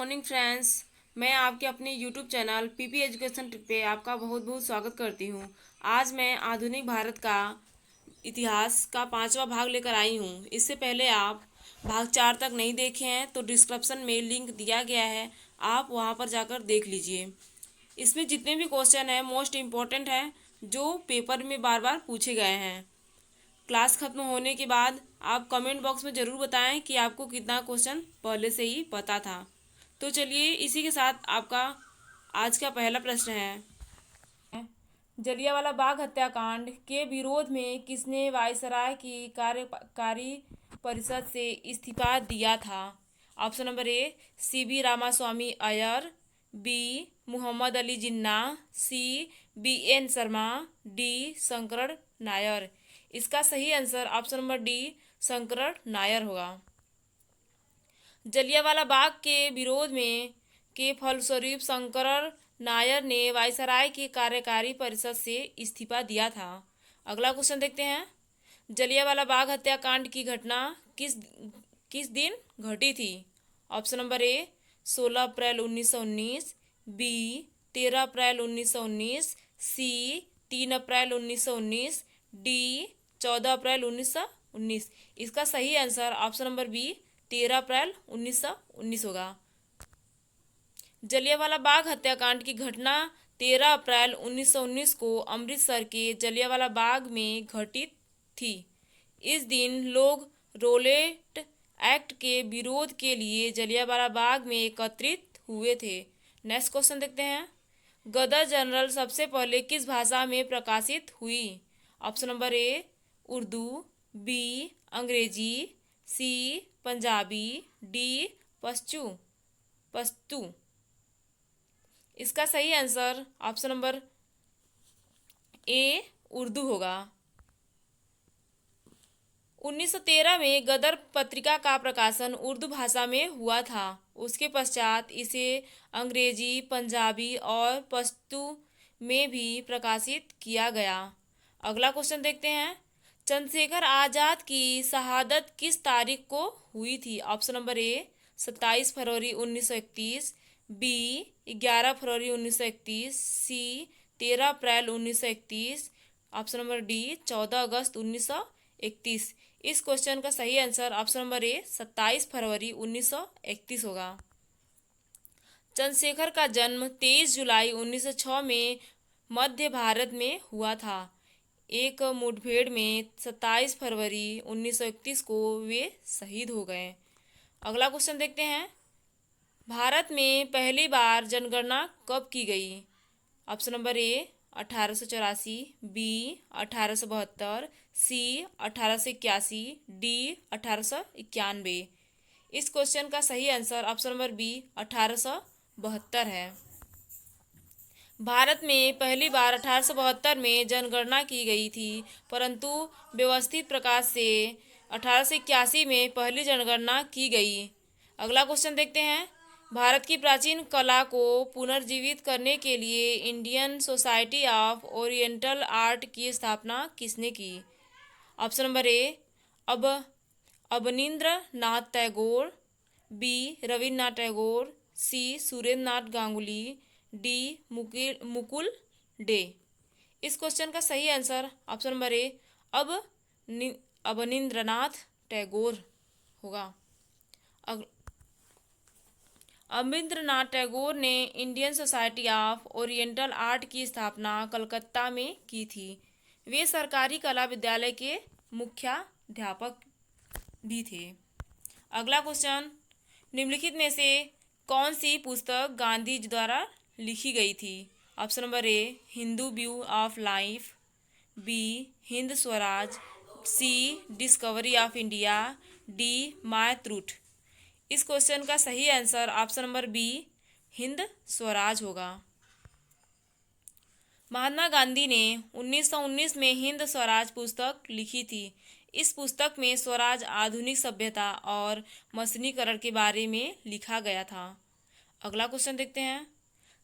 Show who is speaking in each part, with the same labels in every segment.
Speaker 1: Morning friends, मैं आपके अपने यूट्यूब चैनल पीपी एजुकेशन पे आपका बहुत बहुत स्वागत करती हूँ। आज मैं आधुनिक भारत का इतिहास का 5वां भाग लेकर आई हूँ। इससे पहले आप भाग 4 तक नहीं देखे हैं तो डिस्क्रिप्शन में लिंक दिया गया है, आप वहाँ पर जाकर देख लीजिए। इसमें जितने भी क्वेश्चन हैं मोस्ट इम्पॉर्टेंट हैं, जो पेपर में बार बार पूछे गए हैं। क्लास खत्म होने के बाद आप कमेंट बॉक्स में ज़रूर बताएं कि आपको कितना क्वेश्चन पहले से ही पता था। तो चलिए इसी के साथ आपका आज का पहला प्रश्न है, जलियांवाला बाग हत्याकांड के विरोध में किसने वायसराय की कार्यकारी परिषद से इस्तीफा दिया था? Option number A CV Ramaswamy Iyer, B Muhammad Ali Jinnah, C BN Sharma, D Sankaran Nair. इसका सही answer option number D Sankaran Nair होगा। जलियांवाला बाग के विरोध में के फलस्वरूप शंकरन नायर ने वायसराय की कार्यकारी परिषद से इस्तीफा दिया था। अगला क्वेश्चन देखते हैं, जलियांवाला बाग हत्याकांड की घटना किस किस दिन घटी थी? Option number A 16 April 1919, B 13 April 1919, C 3 April 1919, D 14 April 1919। इसका सही answer option number B 13 April 1919 होगा। जलियांवाला बाग हत्याकांड की घटना 13 अप्रैल 1919 को अमृतसर के जलियांवाला बाग में घटित थी। इस दिन लोग रोलेट एक्ट के विरोध के लिए जलियांवाला बाग में एकत्रित हुए थे। नेक्स्ट क्वेश्चन देखते हैं, गदर जनरल सबसे पहले किस भाषा में प्रकाशित हुई? Option number A Urdu, B अंग्रेजी, सी पंजाबी, डी पश्तू। इसका सही answer option number A Urdu होगा। 1913 में गदर पत्रिका का प्रकाशन उर्दू भाषा में हुआ था। उसके पश्चात इसे अंग्रेजी, पंजाबी और पश्तू में भी प्रकाशित किया गया। अगला क्वेश्चन देखते हैं, चंद्रशेखर आज़ाद की शहादत किस तारीख को हुई थी? ऑप्शन नंबर ए 27 फरवरी 1931, बी 11 फरवरी 1931, C 13 April 1931, option number D 14 August 1931। इस क्वेश्चन का सही आंसर ऑप्शन नंबर ए 27 फरवरी 1931 होगा। चंद्रशेखर का जन्म 23 जुलाई 1906 में मध्य भारत में हुआ था। एक मुठभेड़ में 27 फरवरी 1931 को वे शहीद हो गए। अगला क्वेश्चन देखते हैं, भारत में पहली बार जनगणना कब की गई? Option number A 1884, B 1872, C 1881, D 1891। इस क्वेश्चन का सही आंसर ऑप्शन नंबर बी 1872 है। भारत में पहली बार 1872 में जनगणना की गई थी, परंतु व्यवस्थित प्रकार से 1881 में पहली जनगणना की गई। अगला क्वेश्चन देखते हैं, भारत की प्राचीन कला को पुनर्जीवित करने के लिए Indian society of oriental art की स्थापना किसने की? Option number A Abanindranath Tagore, B Rabindranath Tagore, C Surendranath Ganguly, D Mukul Dey. इस क्वेश्चन का सही answer option number A Abanindranath Tagore होगा। अवनींद्रनाथ टैगोर ने Indian society of oriental art की स्थापना कलकत्ता में की थी। वे सरकारी कला विद्यालय के मुख्याध्यापक भी थे। अगला क्वेश्चन, निम्नलिखित में से कौन सी पुस्तक गांधी जी द्वारा लिखी गई थी? Option number A Hindu view of life, B Hind Swaraj, C discovery of India, D my truth. इस क्वेश्चन का सही answer option number B Hind Swaraj होगा। महात्मा गांधी ने 1919 में हिंद स्वराज पुस्तक लिखी थी। इस पुस्तक में स्वराज, आधुनिक सभ्यता और मशीनीकरण के बारे में लिखा गया था। अगला क्वेश्चन देखते हैं,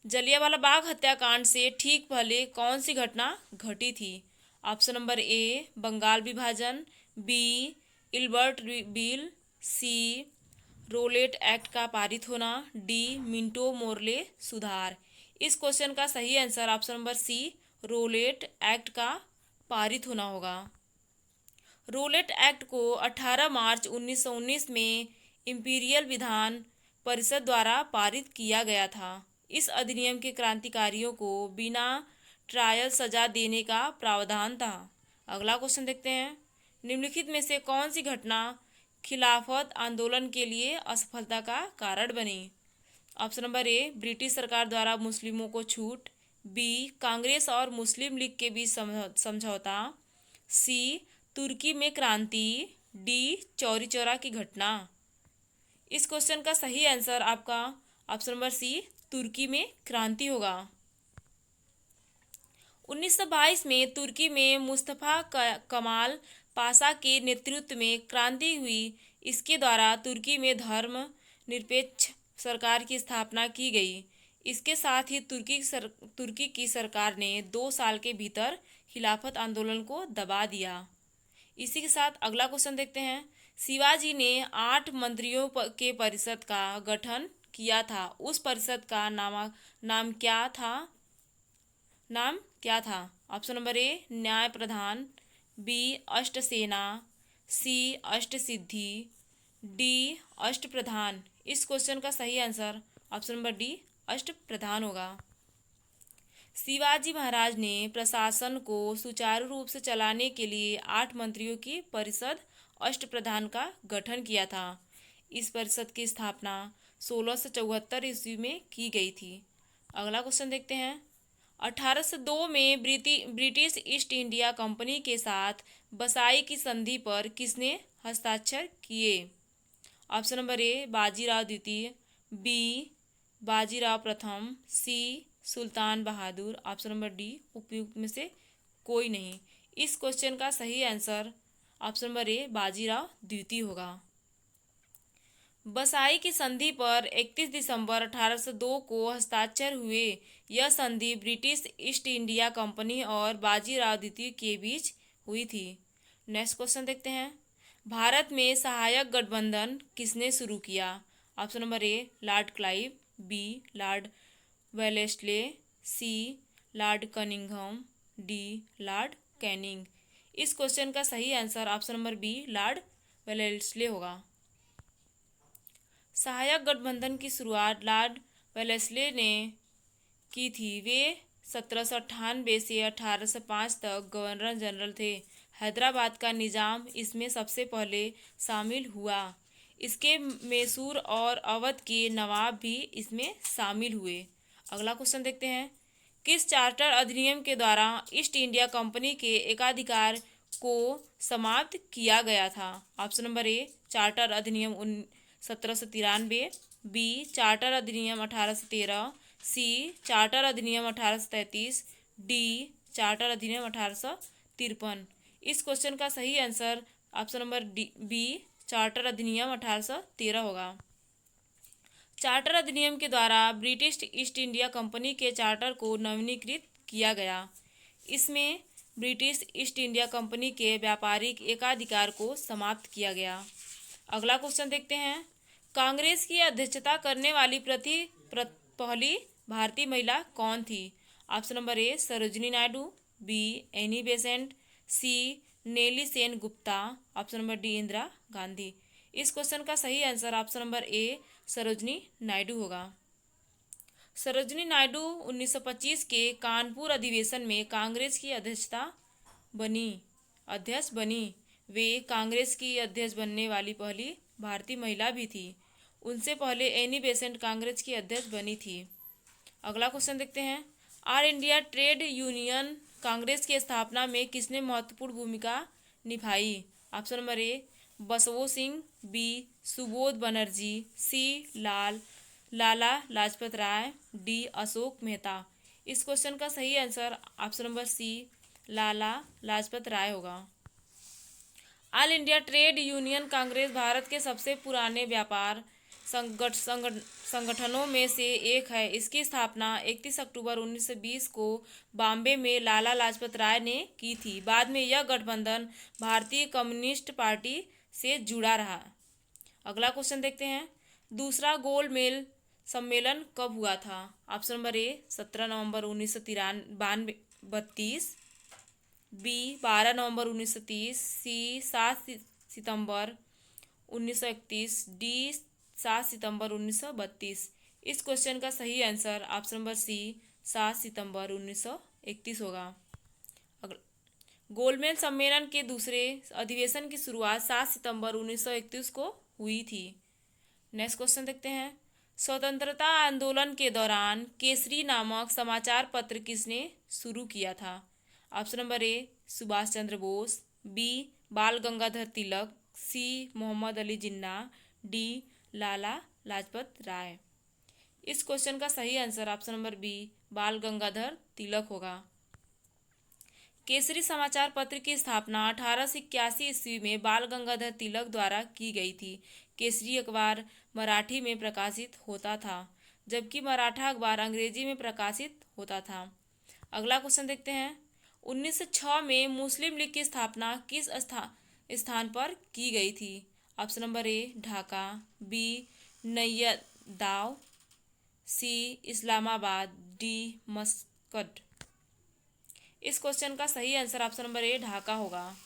Speaker 1: जलियांवाला बाग हत्याकांड से ठीक पहले कौन सी घटना घटी थी? ऑप्शन नंबर ए बंगाल विभाजन, बी इल्बर्ट बिल, सी रोलेट एक्ट का पारित होना, डी मिंटो मोर्ले सुधार। इस क्वेश्चन का सही answer option number C Rowlatt act का पारित होना होगा। रोलेट एक्ट को 18 मार्च 1919 में इंपीरियल विधान परिषद द्वारा पारित किया गया था। इस अधिनियम के क्रांतिकारियों को बिना ट्रायल सजा देने का प्रावधान था। अगला क्वेश्चन देखते हैं, निम्नलिखित में से कौन सी घटना खिलाफत आंदोलन के लिए असफलता का कारण बनी? ऑप्शन नंबर ए ब्रिटिश सरकार द्वारा मुस्लिमों को छूट, बी कांग्रेस और मुस्लिम लीग के बीच समझौता, सी तुर्की में क्रांति, डी चौरी चौरा की घटना। इस क्वेश्चन का सही आंसर आपका ऑप्शन नंबर सी तुर्की में क्रांति होगा। 1922 में तुर्की में मुस्तफा कमाल पाशा के नेतृत्व में क्रांति हुई। इसके द्वारा तुर्की में धर्म निरपेक्ष सरकार की स्थापना की गई। इसके साथ ही तुर्की की सरकार ने 2 साल के भीतर खिलाफत आंदोलन को दबा दिया। इसी के साथ अगला क्वेश्चन देखते हैं, शिवाजी ने 8 मंत्रियों के परिषद का गठन किया था। उस परिषद का नाम क्या था? ऑप्शन नंबर ए न्याय प्रधान, बी अष्टसेना, सी अष्टसिद्धि, डी अष्ट प्रधान। इस क्वेश्चन का सही आंसर ऑप्शन नंबर डी अष्ट प्रधान होगा। शिवाजी महाराज ने प्रशासन को सुचारू रूप से चलाने के लिए 8 मंत्रियों की परिषद अष्ट प्रधान का गठन किया था। इस परिषद की स्थापना 1674 ईस्वी में की गई थी। अगला क्वेश्चन देखते हैं, 1802 में ब्रिटिश ईस्ट इंडिया कंपनी के साथ बसाई की संधि पर किसने हस्ताक्षर किए? ऑप्शन नंबर ए बाजीराव द्वितीय, बी बाजीराव प्रथम, सी सुल्तान बहादुर, ऑप्शन नंबर डी उपयुक्त में से कोई नहीं। इस क्वेश्चन का सही आंसर ऑप्शन नंबर ए बाजीराव द्वितीय होगा। बसाई की संधि पर 31 दिसंबर 1802 को हस्ताक्षर हुए। यह संधि ब्रिटिश ईस्ट इंडिया कंपनी और बाजीराव द्वितीय के बीच हुई थी। नेक्स्ट क्वेश्चन देखते हैं, भारत में सहायक गठबंधन किसने शुरू किया? Option number A lord Clive, B lord Wellesley, C lord Cunningham, D lord Canning. इस क्वेश्चन का सही answer option number B lord Wellesley होगा। सहायक गठबंधन की शुरुआत लॉर्ड वेलेस्ले ने की थी। वे 1798 से 1805 तक गवर्नर जनरल थे। हैदराबाद का निज़ाम इसमें सबसे पहले शामिल हुआ। इसके मैसूर और अवध के नवाब भी इसमें शामिल हुए। अगला क्वेश्चन देखते हैं, किस चार्टर अधिनियम के द्वारा ईस्ट इंडिया कंपनी के एकाधिकार को समाप्त किया गया था? ऑप्शन नंबर ए चार्टर अधिनियम 1793, बी चार्टर अधिनियम 1813, सी चार्टर अधिनियम 1833, डी चार्टर अधिनियम 1853। इस क्वेश्चन का सही answer option number B charter अधिनियम 1813 होगा। चार्टर अधिनियम के द्वारा ब्रिटिश ईस्ट इंडिया कंपनी के चार्टर को नवीनीकृत किया गया। इसमें ब्रिटिश ईस्ट इंडिया कंपनी के व्यापारिक एकाधिकार को समाप्त किया गया। अगला क्वेश्चन देखते हैं, कांग्रेस की अध्यक्षता करने वाली पहली भारतीय महिला कौन थी? Option number A Sarojini Naidu, B Annie Besant, C Nellie Sengupta, option number D Indira Gandhi. इस क्वेश्चन का सही answer option number A Sarojini Naidu होगा। सरोजिनी नायडू 1925 के कानपुर अधिवेशन में कांग्रेस की अध्यक्ष बनी। वे कांग्रेस की अध्यक्ष बनने वाली पहली भारतीय महिला भी थी। उनसे पहले एनी बेसेंट कांग्रेस की अध्यक्ष बनी थी। अगला क्वेश्चन देखते हैं, all India trade union congress की स्थापना में किसने महत्वपूर्ण भूमिका निभाई? Option number A Basawon Singh, B Subodh Banerjee, C Lala Lajpat Rai, D Ashok Mehta. इस क्वेश्चन का सही answer option number C Lala Lajpat Rai होगा। All India trade union congress Bharat के सबसे पुराने व्यापार संगठनों में से एक है। इसकी स्थापना 31 अक्टूबर 1920 को बॉम्बे में लाला लाजपत राय ने की थी। बाद में यह गठबंधन भारतीय कम्युनिस्ट पार्टी से जुड़ा रहा। अगला क्वेश्चन देखते हैं, दूसरा गोल मेल सम्मेलन कब हुआ था? ऑप्शन नंबर ए 17 नवंबर 1932, बी 12 नवंबर 1930, सी 7 सितंबर 1931, डी 7 सितंबर 1932। इस क्वेश्चन का सही आंसर ऑप्शन नंबर सी 7 सितंबर 1931 होगा। गोलमेज सम्मेलन के दूसरे अधिवेशन की शुरुआत 7 सितंबर 1931 को हुई थी। नेक्स्ट क्वेश्चन देखते हैं। स्वतंत्रता आंदोलन के दौरान केसरी नामक समाचार पत्र किसने शुरू किया था? Option number A Subhash Chandra Bose, B Bal Gangadhar Tilak, C Muhammad Ali Jinnah, D Lala Lajpat Rai. इस क्वेश्चन का सही answer option number B Bal Gangadhar तिलक होगा। केसरी समाचार पत्र की स्थापना 1881 ईस्वी में बाल गंगाधर तिलक द्वारा की गई थी। केसरी अखबार मराठी में प्रकाशित होता था, जबकि मराठा अखबार अंग्रेजी में प्रकाशित होता था। अगला क्वेश्चन देखते हैं। 1906 में मुस्लिम लीग की स्थापना किस स्थान पर की गई थी? Option number A Dhaka, B Naypyidaw, C Islamabad, D Muscat. इस क्वेश्चन का सही answer option number A Dhaka होगा।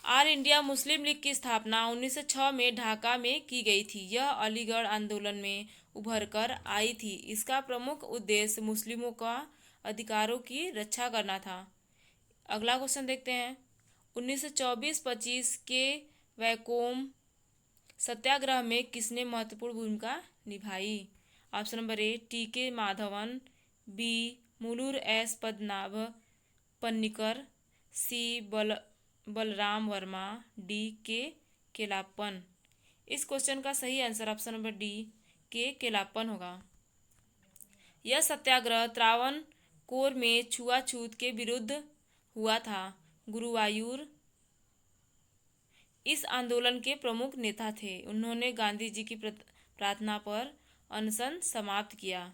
Speaker 1: ऑल इंडिया मुस्लिम लीग की स्थापना 1906 में ढाका में की गई थी। यह अलीगढ़ आंदोलन में उभरकर आई थी। इसका प्रमुख उद्देश्य मुस्लिमों का अधिकारों की रक्षा करना था। अगला क्वेश्चन देखते हैं। 1924-25 के वैकोम सत्याग्रह में किसने महत्वपूर्ण भूमिका निभाई? ऑप्शन नंबर ए टी के माधवन, बी मुलुर एस पद्मनाभ पन्निकर, सी बलराम वर्मा, डी के केलाप्पन। इस क्वेश्चन का सही आंसर ऑप्शन नंबर डी के केलाप्पन होगा। यह सत्याग्रह त्रावणकोर में छुआछूत के विरुद्ध हुआ था। गुरुवायूर इस आंदोलन के प्रमुख नेता थे। उन्होंने गांधी जी की प्रार्थना पर अनशन समाप्त किया।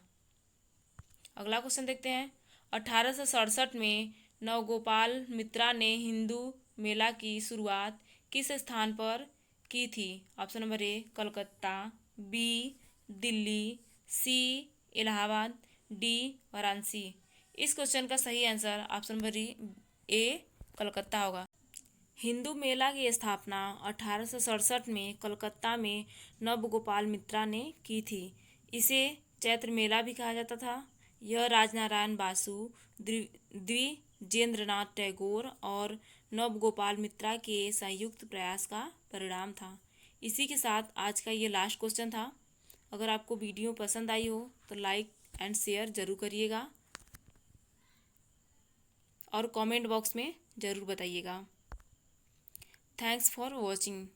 Speaker 1: अगला क्वेश्चन देखते हैं। 1867 में नवगोपाल मित्रा ने हिंदू मेला की शुरुआत किस स्थान पर की थी? Option number A Calcutta, B Delhi, C Allahabad, D Varanasi. इस क्वेश्चन का सही answer option number A Calcutta होगा। हिंदू मेला की स्थापना 1867 में कलकत्ता में नवगोपाल मित्रा ने की थी। इसे चैत्र मेला भी कहा जाता था। यह राजनारायण बासु, द्विजेंद्रनाथ टैगोर और नवगोपाल मित्रा के संयुक्त प्रयास का परिणाम था। इसी के साथ आज का ये लास्ट क्वेश्चन था। अगर आपको वीडियो पसंद आई हो तो लाइक एंड शेयर ज़रूर करिएगा और कमेंट बॉक्स में ज़रूर बताइएगा। Thanks for watching.